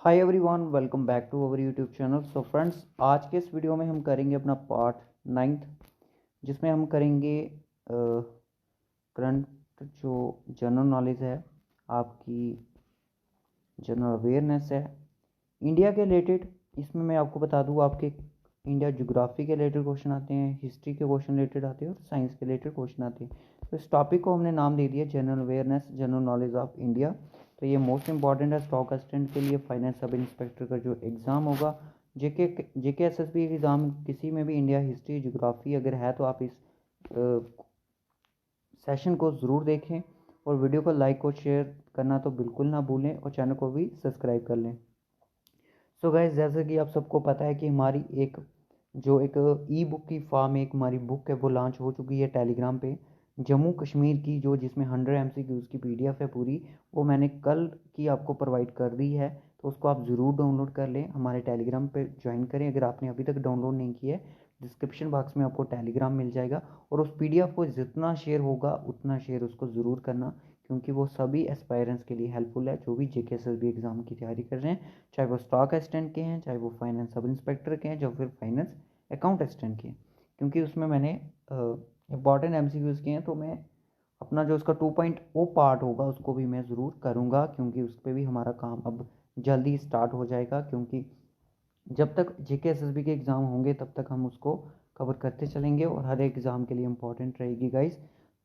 Hi everyone, welcome back to our YouTube channel. So friends, आज के इस video में हम करेंगे अपना पार्ट 9th, जिसमें हम करेंगे करंट जो जनरल नॉलेज है, आपकी जनरल अवेयरनेस है इंडिया के रिलेटेड। इसमें मैं आपको बता दूँ, आपके इंडिया ज्योग्राफी के रिलेटेड क्वेश्चन आते हैं, हिस्ट्री के क्वेश्चन रिलेटेड आते हैं और साइंस के रिलेटेड क्वेश्चन आते हैं। तो इस टॉपिक को हमने नाम दे दिया general awareness, general knowledge of India. तो ये मोस्ट इंपॉर्टेंट है स्टॉक असिस्टेंट के लिए, फाइनेंस सब इंस्पेक्टर का जो एग्ज़ाम होगा, जेके एसएसबी एग्ज़ाम, किसी में भी इंडिया हिस्ट्री ज्योग्राफी अगर है तो आप इस सेशन को ज़रूर देखें और वीडियो को लाइक और शेयर करना तो बिल्कुल ना भूलें और चैनल को भी सब्सक्राइब कर लें। सो गाइस, जैसा कि आप सबको पता है कि हमारी एक ई बुक की फॉर्म में एक हमारी बुक है वो लॉन्च हो चुकी है टेलीग्राम पे, जम्मू कश्मीर की, जो जिसमें 100 MCQs की PDF है पूरी, वो मैंने कल की आपको प्रोवाइड कर दी है। तो उसको आप ज़रूर डाउनलोड कर लें, हमारे टेलीग्राम पे ज्वाइन करें अगर आपने अभी तक डाउनलोड नहीं किया है। डिस्क्रिप्शन बॉक्स में आपको टेलीग्राम मिल जाएगा और उस PDF को जितना शेयर होगा उतना शेयर उसको ज़रूर करना, क्योंकि वो सभी एस्पायरेंट्स के लिए हेल्पफुल है जो भी JKSSB एग्ज़ाम की तैयारी कर रहे हैं, चाहे वो स्टॉक असिस्टेंट के हैं, चाहे वो फाइनेंस सब इंस्पेक्टर के हैं, या फिर फाइनेंस अकाउंट असिस्टेंट के हैं। क्योंकि उसमें मैंने इंपॉर्टेंट MCQs किए हैं, तो मैं अपना जो उसका 2.0 पार्ट होगा उसको भी मैं ज़रूर करूँगा, क्योंकि उस पर भी हमारा काम अब जल्दी स्टार्ट हो जाएगा। क्योंकि जब तक JKSSB के एग्ज़ाम होंगे तब तक हम उसको कवर करते चलेंगे और हर एक एग्ज़ाम के लिए इम्पोर्टेंट रहेगी गाइस।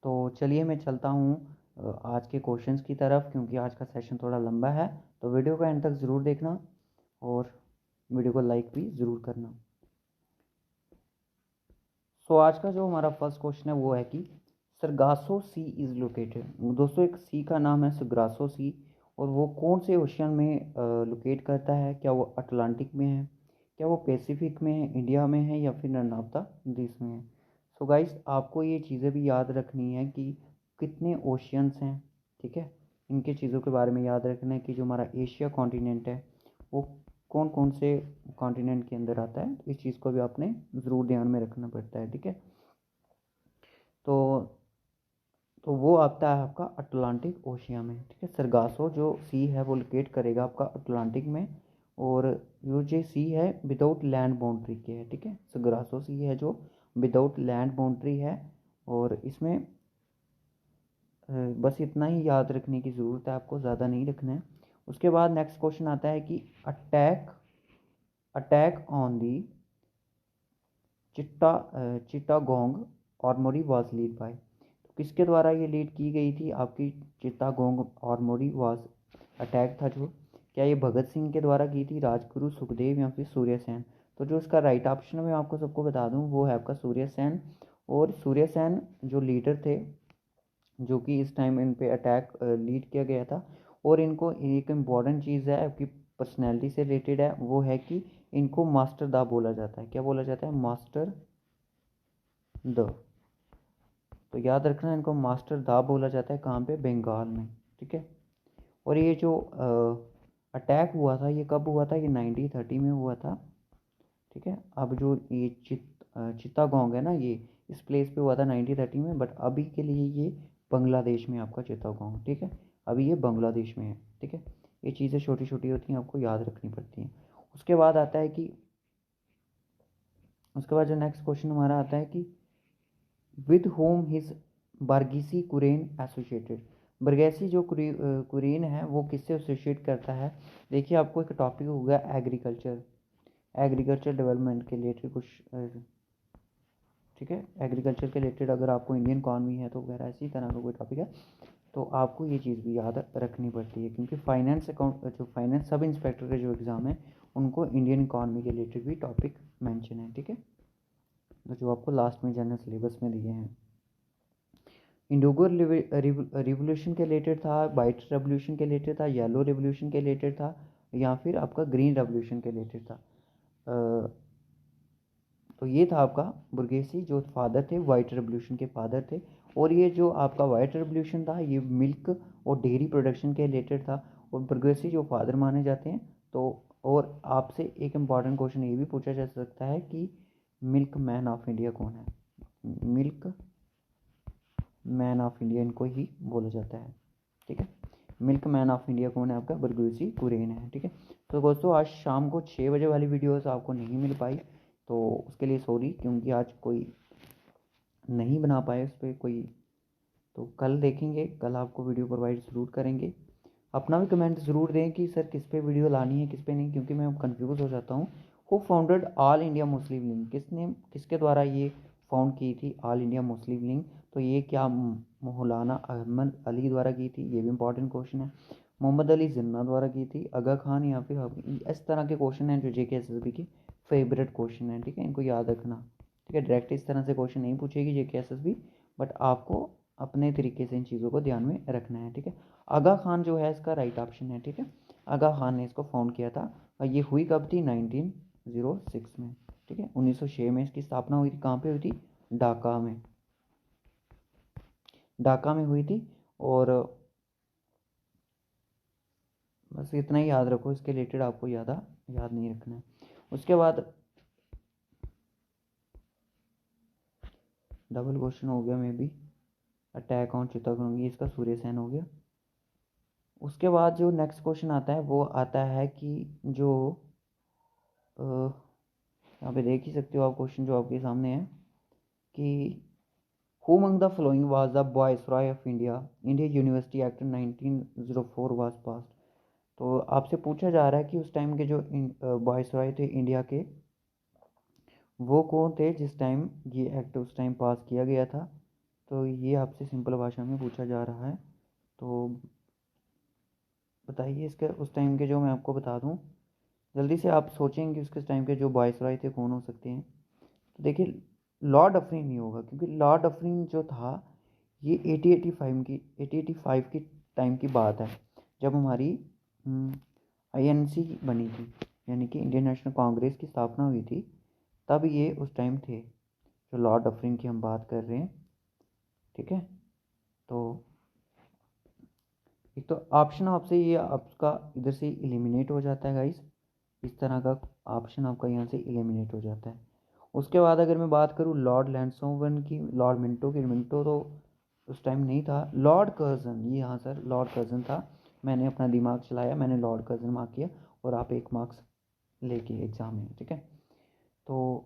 तो चलिए मैं चलता हूँ आज के क्वेश्चंस की तरफ, क्योंकि आज का सेशन थोड़ा लंबा है। तो वीडियो को एंड तक ज़रूर देखना और वीडियो को लाइक भी ज़रूर करना। सो आज का जो हमारा फर्स्ट क्वेश्चन है वो है कि सरगासो सी इज़ लोकेटेड। दोस्तों, एक सी का नाम है सरगासो सी, और वो कौन से ओशियन में लोकेट करता है? क्या वो अटलांटिक में है, क्या वो पैसिफिक में है, इंडिया में है, या फिर नर्मदा देश में है? सो गाइस, आपको ये चीज़ें भी याद रखनी है कि कितने ओशियंस हैं, ठीक है। इनके चीज़ों के बारे में याद रखना है कि जो हमारा एशिया कॉन्टिनेंट है वो कौन कौन से कॉन्टिनेंट के अंदर आता है। इस चीज़ को भी आपने ज़रूर ध्यान में रखना पड़ता है, ठीक है। तो वो आता है आपका अटलांटिक ओशिया में, ठीक है। सरगासो जो सी है वो लोकेट करेगा आपका अटलांटिक में, और जो सी है विदाउट लैंड बाउंड्री के है, ठीक है। सरगासो सी है जो विदाउट लैंड बाउंड्री है, और इसमें बस इतना ही याद रखने की ज़रूरत है, आपको ज़्यादा नहीं रखना है। उसके बाद नेक्स्ट क्वेश्चन आता है कि attack attack on the Chittagong Armori was lead by. तो किसके द्वारा ये लीड की गई थी? आपकी चिट्टागोंग आर्मोरी वाज अटैक था जो, क्या ये भगत सिंह के द्वारा की थी, राजगुरु सुखदेव, या फिर सूर्य सेन? तो जो इसका राइट ऑप्शन मैं आपको सबको बता दूं वो है आपका सूर्य सेन। और सूर्य सेन जो लीडर थे, जो कि इस टाइम इन पे अटैक लीड किया गया था। और इनको एक इम्पॉर्टेंट चीज़ है आपकी पर्सनैलिटी से रिलेटेड है, वो है कि इनको मास्टर दा बोला जाता है। क्या बोला जाता है? Master the. तो याद रखना, इनको मास्टर दा बोला जाता है। कहाँ पे? बंगाल में, ठीक है। और ये जो अटैक हुआ था ये कब हुआ था? ये 1930 में हुआ था, ठीक है। अब जो ये चित्तागोंग है ना, ये इस प्लेस पे हुआ था 1930 में, बट अभी के लिए ये बांग्लादेश में आपका चित्तागोंग, ठीक है। अभी ये बांग्लादेश में है, ठीक है। ये चीज़ें छोटी छोटी होती हैं, आपको याद रखनी पड़ती हैं। उसके बाद आता है कि उसके बाद जो नेक्स्ट क्वेश्चन हमारा आता है कि विद होम हिज बरगेसी कुरेन एसोसिएटेड। बरगेसी जो कुरेन है वो किससे एसोसिएट करता है? देखिए, आपको एक टॉपिक होगा एग्रीकल्चर डेवलपमेंट के रिलेटेड कुछ, ठीक है। एग्रीकल्चर के रिलेटेड अगर आपको इंडियन इकॉनमी है तो वगैरह इसी तरह का कोई टॉपिक है, तो आपको ये चीज़ भी याद रखनी पड़ती है, क्योंकि फाइनेंस अकाउंट जो फाइनेंस सब इंस्पेक्टर के जो एग्ज़ाम है उनको इंडियन इकॉनमी के रिलेटेड भी टॉपिक मेंशन है, ठीक है। तो जो आपको लास्ट में जनरल सिलेबस में दिए हैं, इंडिगो रिवोल्यूशन के रिलेटेड था, वाइट रेवोल्यूशन के रिलेटेड था, येलो रेवोल्यूशन के रिलेटेड था, या फिर आपका ग्रीन रेवोल्यूशन के रिलेटेड था? तो ये था आपका बुर्गेसी, जो फादर थे वाइट रेवोल्यूशन के फादर थे। और ये जो आपका वाइट रेवोल्यूशन था ये मिल्क और डेयरी प्रोडक्शन के रिलेटेड था, और बुर्गेसी जो फादर माने जाते हैं। तो और आपसे एक इम्पॉर्टेंट क्वेश्चन ये भी पूछा जा सकता है कि मिल्क मैन ऑफ इंडिया कौन है? मिल्क मैन ऑफ इंडिया इनको ही बोला जाता है, ठीक है। मिल्क मैन ऑफ इंडिया कौन है? आपका बुर्गेसी कुरेन है, ठीक है। तो दोस्तों आज शाम को 6 बजे वाली वीडियोस आपको नहीं मिल पाई, तो उसके लिए सॉरी, क्योंकि आज कोई नहीं बना पाए उस पर कोई। तो कल देखेंगे, कल आपको वीडियो प्रोवाइड ज़रूर करेंगे। अपना भी कमेंट ज़रूर दें कि सर किस पे वीडियो लानी है किस पे नहीं, क्योंकि मैं कंफ्यूज हो जाता हूँ। Who founded all India Muslim league, किसके द्वारा ये फाउंड की थी ऑल इंडिया मुस्लिम लीग? तो ये क्या मौलाना अहमद अली द्वारा की थी? ये भी इंपॉर्टेंट क्वेश्चन है। मोहम्मद अली जिन्ना द्वारा की थी, आगा खान या फिर इस तरह के क्वेश्चन हैं जो JK SSB के फेवरेट क्वेश्चन हैं, ठीक है, इनको याद रखना। ठीक है, डायरेक्ट इस तरह से क्वेश्चन नहीं पूछेगी JK SSB, बट आपको अपने तरीके से इन चीज़ों को ध्यान में रखना है। ठीक है, आगा खान जो है इसका राइट ऑप्शन है। ठीक है, आगा खान ने इसको फाउंड किया था और ये हुई कब थी? 1906 में। ठीक है, 1906 में इसकी स्थापना हुई थी। कहाँ पे हुई थी? ढाका में, ढाका में हुई थी। और बस इतना ही याद रखो, इसके रिलेटेड आपको याद नहीं रखना है। उसके बाद डबल क्वेश्चन हो गया may be, attack on Chittorgarh, इसका सूर्य सेन हो गया। उसके बाद जो नेक्स्ट क्वेश्चन आता है वो आता है कि जो यहाँ पे देख ही सकते हो आप क्वेश्चन जो आपके सामने है कि who among the following was the viceroy of India India university act 1904 was passed. तो आपसे पूछा जा रहा है कि उस टाइम के जो वायसरॉय थे इंडिया के, वो कौन थे जिस टाइम ये एक्ट उस टाइम पास किया गया था। तो ये आपसे सिंपल भाषा में पूछा जा रहा है। तो बताइए इसके उस टाइम के, जो मैं आपको बता दूं जल्दी से, आप सोचेंगे उसके टाइम के जो वायसरॉय थे कौन हो सकते हैं। तो देखिए, लॉर्ड डफरिन नहीं होगा, क्योंकि लॉर्ड डफरिन जो था ये 1885 की टाइम की बात है, जब हमारी INC बनी थी, यानी कि इंडियन नेशनल कांग्रेस की स्थापना हुई थी, तब ये उस टाइम थे जो लॉर्ड डफरिन की हम बात कर रहे हैं। ठीक है, तो एक तो ऑप्शन आपसे ये आपका इधर से एलिमिनेट हो जाता है गाइस, इस तरह का ऑप्शन आपका यहाँ से एलिमिनेट हो जाता है। उसके बाद अगर मैं बात करूँ लॉर्ड लैंसोवन की, लॉर्ड मिंटो की, मिंटो तो उस टाइम नहीं था। लॉर्ड कर्जन, ये हाँ सर लॉर्ड कर्जन था। मैंने अपना दिमाग चलाया, मैंने लॉर्ड कर्जन मार्क किया और आप 1 मार्क्स लेके एग्ज़ाम में। ठीक है, तो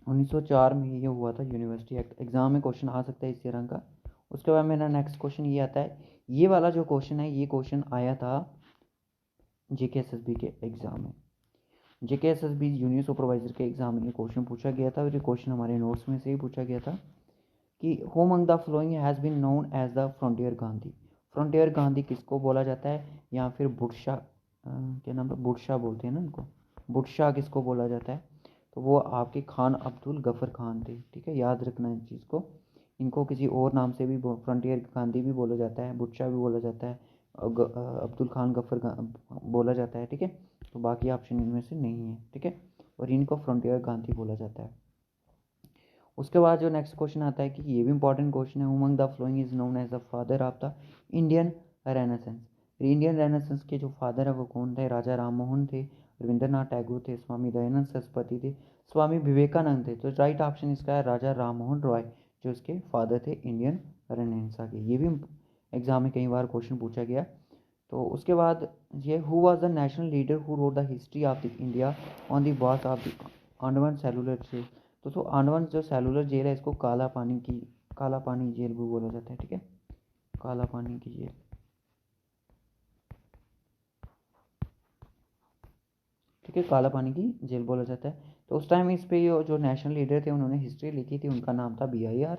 1904 में ये हुआ था यूनिवर्सिटी एक्ट। एग्ज़ाम में क्वेश्चन आ सकता है इस तरह का। उसके बाद मेरा नेक्स्ट क्वेश्चन ये आता है, ये वाला जो क्वेश्चन है ये क्वेश्चन आया था JK SSB के एग्ज़ाम में। JK SSB जूनियर सुपरवाइजर के एग्ज़ाम में ये क्वेश्चन पूछा गया था, और ये क्वेश्चन हमारे नोट्स में से ही पूछा गया था कि who among the following has been known as the frontier Gandhi. Frontier Gandhi किसको बोला जाता है? या फिर बुटशा, क्या नाम है, बुटशा बोलते हैं ना उनको, बुटशा किसको बोला जाता है? तो वो आपके खान अब्दुल गफ़र खान थे। ठीक है, याद रखना इस चीज़ को। इनको किसी और नाम से भी फ्रंटियर गांधी भी बोला जाता है, बुटशा भी बोला जाता है, अब्दुल खान गफ़र बोला जाता है। ठीक है, तो बाकी ऑप्शन इनमें से नहीं है। ठीक है, और इनको फ्रंटियर गांधी बोला जाता है। उसके बाद जो नेक्स्ट क्वेश्चन आता है कि ये भी इंपॉर्टेंट क्वेश्चन है, among the following is known as the father of the Indian renaissance. Indian renaissance के जो फादर है वो कौन थे? राजा राम मोहन थे, रविंद्रनाथ टैगोर थे, स्वामी दयानंद सरस्वती थे, स्वामी विवेकानंद थे। तो राइट ऑप्शन इसका है राजा राम मोहन रॉय, जो इसके फादर थे इंडियन रेनेसां के। ये भी एग्जाम में कई बार क्वेश्चन पूछा गया। तो उसके बाद ये who was the national leader who wrote the history of the India on the walls of the Andaman cellular jail. तो अंडमान जो सेलुलर जेल है इसको काला पानी जेल भी बोला जाता है। ठीक है, काला पानी की जेल। ठीक है, काला पानी की जेल बोला जाता है। तो उस टाइम इस पे ये जो नेशनल लीडर थे उन्होंने हिस्ट्री लिखी थी, उनका नाम था BIR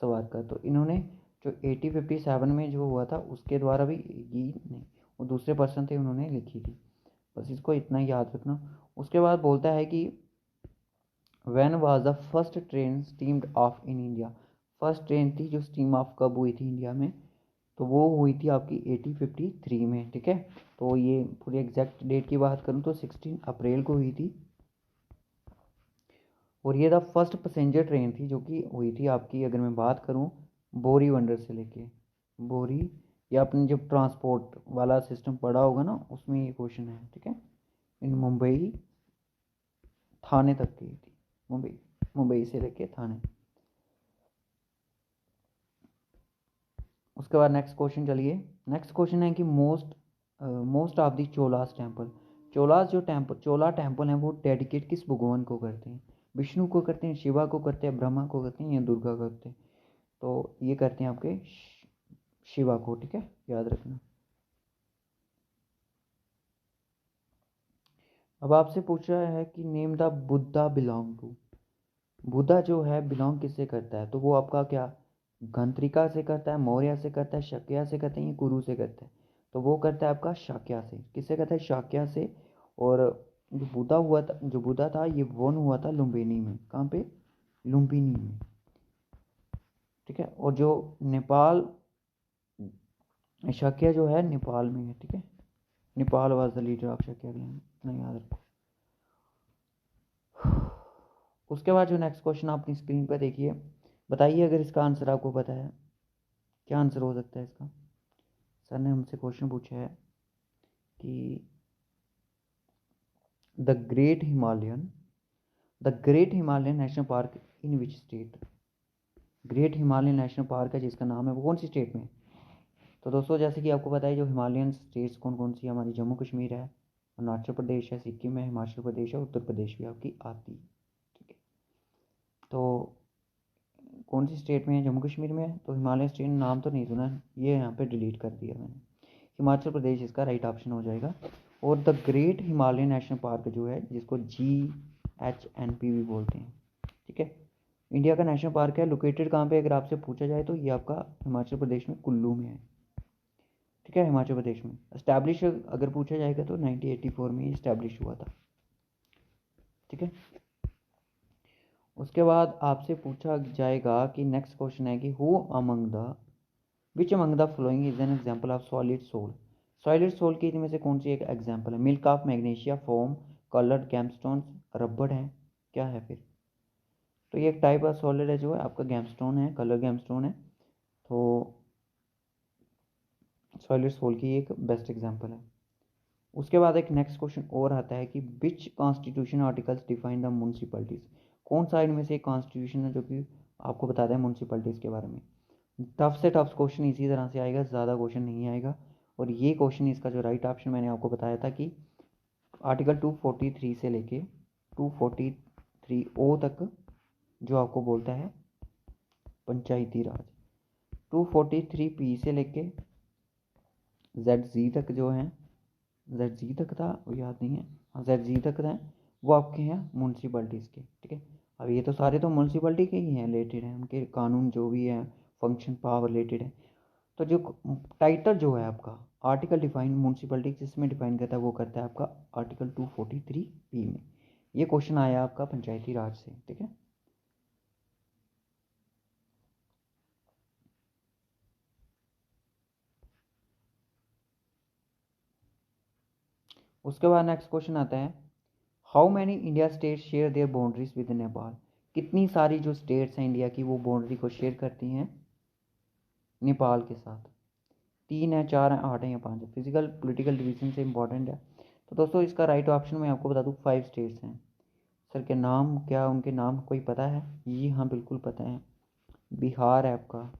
सावरकर। तो इन्होंने जो 1857 में जो हुआ था उसके द्वारा भी, ये नहीं, वो दूसरे पर्सन थे, उन्होंने लिखी थी। बस इसको इतना याद रखना। उसके बाद बोलता है कि when was the first train steamed of in India. First train थी जो स्टीम ऑफ कब हुई थी इंडिया में? तो वो हुई थी आपकी 1853 में। ठीक है, तो ये पूरी एग्जैक्ट डेट की बात करूँ तो 16 अप्रैल को हुई थी। और ये द फर्स्ट पैसेंजर ट्रेन थी जो कि हुई थी आपकी, अगर मैं बात करूँ बोरी बंदर से लेके बोरी, या अपने जब ट्रांसपोर्ट वाला सिस्टम पढ़ा होगा ना उसमें ये क्वेश्चन है। ठीक है, इन मुंबई थाने तक की थी, मुंबई से लेके थाने। उसके बाद नेक्स्ट क्वेश्चन, चलिए नेक्स्ट क्वेश्चन है कि most most of the Cholas temple. Cholas जो टेम्पल, चोला टेम्पल हैं वो डेडिकेट किस भगवान को करते हैं? विष्णु को करते हैं, शिवा को करते हैं, ब्रह्मा को करते हैं या दुर्गा को करते हैं? तो ये करते हैं आपके शिवा को, ठीक है, याद रखना। अब आपसे पूछा है कि name the Buddha belong to. Buddha जो है बिलोंग किससे करता है? तो वो आपका क्या गंत्रिका से करता है, मौर्य से करता है, शक्या से करते हैं या कुरु से करता है? तो वो करता है आपका शाक्या से। किससे करता है? शाक्या से। और जो बुद्धा हुआ था, जो बुद्धा था, ये बोर्न हुआ था लुम्बिनी में। कहाँ पे? लुम्बिनी में, ठीक है। और जो नेपाल, शाक्या जो है नेपाल में है, ठीक है। Nepal was the leader of Shakya clan, इतना याद रखो। उसके बाद जो नेक्स्ट क्वेश्चन आप अपनी स्क्रीन पर देखिए, बताइए अगर इसका आंसर आपको पता है, क्या आंसर हो सकता है इसका? सर ने हमसे क्वेश्चन पूछा है कि the great Himalayan national park in which state? Great Himalayan national park है जिसका नाम है, वो कौन सी स्टेट में? तो दोस्तों जैसे कि आपको पता है जो हिमालयन स्टेट्स कौन कौन सी है, हमारी जम्मू कश्मीर है, अरुणाचल प्रदेश है, सिक्किम है, हिमाचल प्रदेश है, उत्तर प्रदेश भी आपकी आती है, ठीक है। तो कौन सी स्टेट में है? जम्मू कश्मीर में है। तो हिमालयन स्टेट नाम तो नहीं सुना, ये यहाँ पे डिलीट कर दिया मैंने। हिमाचल प्रदेश इसका राइट ऑप्शन हो जाएगा। और the great Himalayan national park जो है, जिसको GHNP भी बोलते हैं, ठीक है, इंडिया का नेशनल पार्क है। लोकेटेड कहाँ पे अगर आपसे पूछा जाए तो ये आपका हिमाचल प्रदेश में कुल्लू में है, ठीक है, हिमाचल प्रदेश में। इस्टेब्लिश अगर पूछा जाएगा तो 1984 में इस्टेब्लिश हुआ था, ठीक है। उसके बाद आपसे पूछा जाएगा कि नेक्स्ट क्वेश्चन है कि who among the which among the following is an example of solid sol? Solid sol की इनमें से कौन सी एक एग्जाम्पल है? Milk of magnesia, foam, coloured gemstones, रबड़ है, क्या है फिर? तो ये एक टाइप ऑफ सॉलिड है जो है आपका गैमस्टोन है, कलर गैमस्टोन है। तो सॉलिड सोल की एक बेस्ट एग्जाम्पल है। उसके बाद एक नेक्स्ट क्वेश्चन और आता है कि which constitution articles define the municipalities? कौन सा इनमें से एक कॉन्स्टिट्यूशन है जो कि आपको बताता है म्यूनसिपलिटीज़ के बारे में? टफ से टफ क्वेश्चन इसी तरह से आएगा, ज़्यादा क्वेश्चन नहीं आएगा। और ये क्वेश्चन, इसका जो राइट ऑप्शन मैंने आपको बताया था कि आर्टिकल 243 से लेके 243O तक जो आपको बोलता है पंचायती राज, 243P से लेके ZZ तक जो है, ZZ तक था वो याद नहीं है, हाँ ZZ तक है, वो आपके हैं म्यूनसिपलिटीज़ के, ठीक है। अब ये तो सारे तो म्यूनसिपलिटी के ही हैं, रिलेटेड हैं, उनके कानून जो भी हैं, फंक्शन पावर रिलेटेड है। तो जो टाइटल जो है आपका आर्टिकल डिफाइन म्यूनसिपलिटी जिसमें डिफाइन करता है वो करता है आपका आर्टिकल 243P में। ये क्वेश्चन आया आपका पंचायती राज से, ठीक है। उसके बाद नेक्स्ट क्वेश्चन आता है how many India state share their boundaries with Nepal? कितनी सारी जो स्टेट्स हैं इंडिया की वो बाउंड्री को शेयर करती हैं नेपाल के साथ? 3 है, 4 है, 8 है या 5 है? फिजिकल पॉलिटिकल डिवीजन से इंपॉर्टेंट है। तो दोस्तों इसका राइट ऑप्शन मैं आपको बता दूँ 5 स्टेट्स हैं। सर के नाम क्या, उनके नाम कोई पता है? जी हाँ बिल्कुल पता है। बिहार है आपका,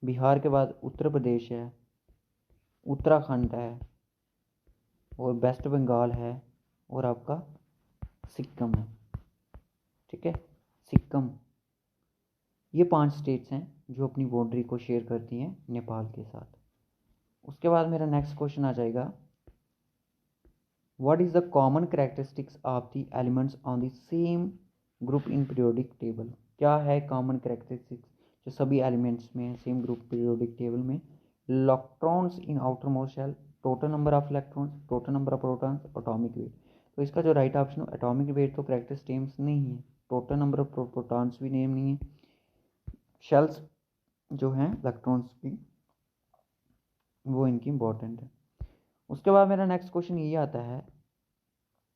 बिहार के बाद उत्तर प्रदेश है, उत्तराखंड है, और वेस्ट बंगाल है, और आपका सिक्किम है, ठीक है, सिक्किम। ये 5 स्टेट्स हैं जो अपनी बाउंड्री को शेयर करती हैं नेपाल के साथ। उसके बाद मेरा नेक्स्ट क्वेश्चन आ जाएगा what is the common characteristics of the elements on the same group in periodic table? क्या है कॉमन करेक्टरिस्टिक्स जो सभी एलिमेंट्स में सेम ग्रुप पीरियोडिक टेबल में? Electrons in outermost shell, total number of electrons, total number of protons, atomic weight. तो इसका जो right option है एटॉमिक वेट तो करेक्टरिस्टिक्स नहीं है, टोटल नंबर ऑफ प्रोटॉन्स भी नेम नहीं है, शेल्स जो हैं इलेक्ट्रॉन्स की वो इनकी इंपॉर्टेंट है। उसके बाद मेरा नेक्स्ट क्वेश्चन ये आता है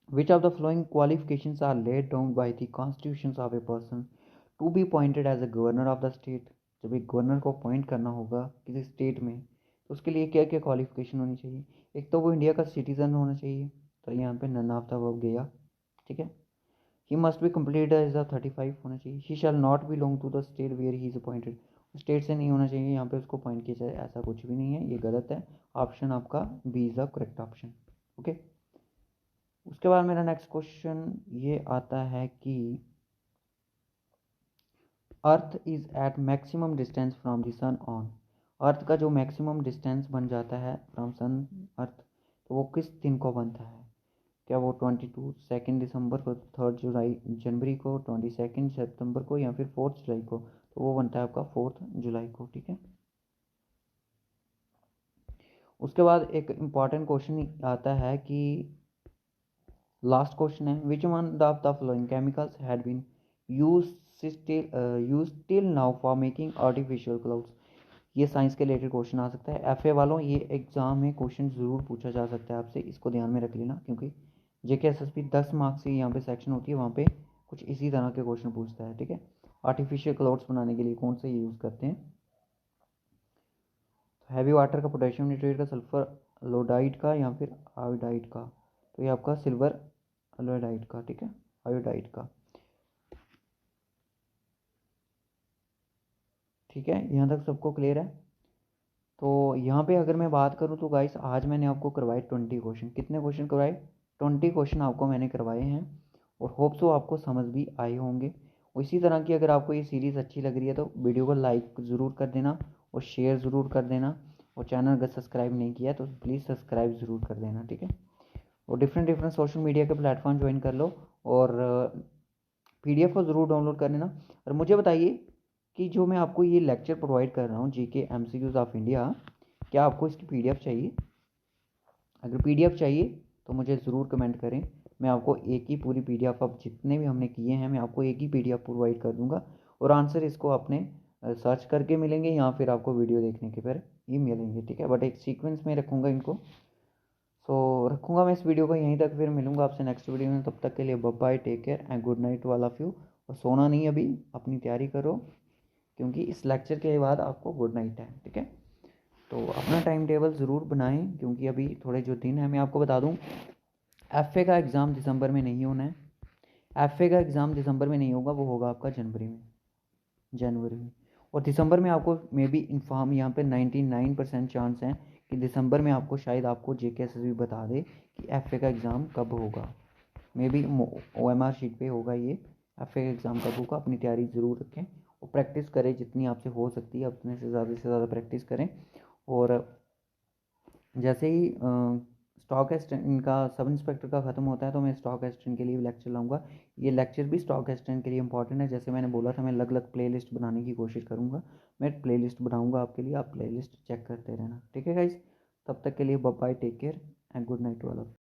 which of the following qualifications are laid down by the constitutions of a person to be appointed as a governor of the state? जब एक गवर्नर को अपॉइंट करना होगा किसी स्टेट में तो उसके लिए क्या क्या क्वालिफिकेशन होनी चाहिए? एक तो वो इंडिया का सिटीजन होना चाहिए, तो यहाँ पे नन ऑफ द अबव गया, ठीक है। He must be complete age of 35 होना चाहिए। He shall not belong to the state where he is appointed, state से नहीं होना चाहिए, यहाँ पे उसको पॉइंट किया जाए, ऐसा कुछ भी नहीं है, ये गलत है। ऑप्शन आपका B is the correct option. Okay, उसके बाद मेरा नेक्स्ट क्वेश्चन ये आता है कि earth is at maximum distance from the sun on. Earth का जो मैक्सिमम डिस्टेंस बन जाता है फ्रॉम सन अर्थ, तो वो किस दिन को बनता है? क्या वो 2 दिसंबर को, 3 जनवरी को, 22 सितंबर को, या फिर 4 जुलाई को? तो वो बनता है आपका 4 जुलाई को। ठीक है, उसके बाद एक इम्पॉर्टेंट क्वेश्चन आता है कि लास्ट क्वेश्चन है, which one of the following chemicals had been used till now for making artificial clouds? ये साइंस के रिलेटेड क्वेश्चन आ सकता है। एफए वालों, ये एग्जाम में क्वेश्चन ज़रूर पूछा जा सकता है आपसे, इसको ध्यान में रख लेना, क्योंकि जेके एसएसबी 10 मार्क्स की यहाँ पे सेक्शन होती है, वहाँ पे कुछ इसी तरह के क्वेश्चन पूछता है। ठीक है, आर्टिफिशियल क्लाउड्स बनाने के लिए कौन से यूज़ करते हैं? हैवी वाटर का, पोटेशियम नाइट्रेट का, सल्फर लोडाइड का, या फिर आयोडाइड का? तो ये आपका सिल्वर अलोडाइड का। ठीक है, आयोडाइड का। ठीक है, यहाँ तक सबको क्लियर है? तो यहाँ पे अगर मैं बात करूँ तो गाइस, आज मैंने आपको करवाए 20 क्वेश्चन। कितने क्वेश्चन करवाए? 20 क्वेश्चन आपको मैंने करवाए हैं, और होप सो आपको समझ भी आए होंगे। और इसी तरह की अगर आपको ये सीरीज़ अच्छी लग रही है तो वीडियो को लाइक ज़रूर कर देना, और शेयर ज़रूर कर देना, और चैनल अगर सब्सक्राइब नहीं किया तो प्लीज़ सब्सक्राइब ज़रूर कर देना। ठीक है, और डिफरेंट डिफरेंट सोशल मीडिया के प्लेटफॉर्म ज्वाइन कर लो, और PDF को ज़रूर डाउनलोड कर लेना। और मुझे बताइए कि जो मैं आपको ये लेक्चर प्रोवाइड कर रहा हूँ, GK MCQs ऑफ इंडिया, क्या आपको इसकी PDF चाहिए? अगर PDF चाहिए तो मुझे ज़रूर कमेंट करें, मैं आपको एक ही पूरी PDF, अब जितने भी हमने किए हैं मैं आपको एक ही PDF प्रोवाइड कर दूंगा, और आंसर इसको अपने सर्च करके मिलेंगे, या फिर आपको वीडियो देखने के पर ही मिलेंगे। ठीक है, बट एक सीक्वेंस में रखूँगा इनको। सो रखूँगा मैं इस वीडियो को यहीं तक, फिर मिलूँगा आपसे नेक्स्ट वीडियो में। तब तक के लिए bye bye, take care and good night all of you. और सोना नहीं, अभी अपनी तैयारी करो, क्योंकि इस लेक्चर के बाद आपको गुड नाइट है। ठीक है, तो अपना टाइम टेबल ज़रूर बनाएं, क्योंकि अभी थोड़े जो दिन है, मैं आपको बता दूं, एफए का एग्ज़ाम दिसंबर में नहीं होना है। एफए का एग्ज़ाम दिसंबर में नहीं होगा, वो होगा आपका जनवरी में। और दिसंबर में आपको मे बी इन्फॉर्म, यहाँ पे 99% चांस है कि दिसंबर में आपको शायद आपको JKSSB बता दे कि एफए का एग्ज़ाम कब होगा। मे बी OMR शीट पे होगा ये, एफए का एग्ज़ाम कब होगा। अपनी तैयारी ज़रूर रखें, और प्रैक्टिस करें जितनी आपसे हो सकती है, अपने से ज़्यादा प्रैक्टिस करें। और जैसे ही स्टॉक एक्सचेंज इनका सब इंस्पेक्टर का ख़त्म होता है, तो मैं स्टॉक एक्सचेंज के लिए लेक्चर लाऊंगा। ये लेक्चर भी स्टॉक एक्सचेंज के लिए इंपॉर्टेंट है। जैसे मैंने बोला था, मैं अलग अलग प्लेलिस्ट बनाने की कोशिश करूँगा, मैं प्लेलिस्ट बनाऊँगा आपके लिए, आप प्लेलिस्ट चेक करते रहना। ठीक है गाइस, तब तक के लिए bye bye, take care and good night वाला।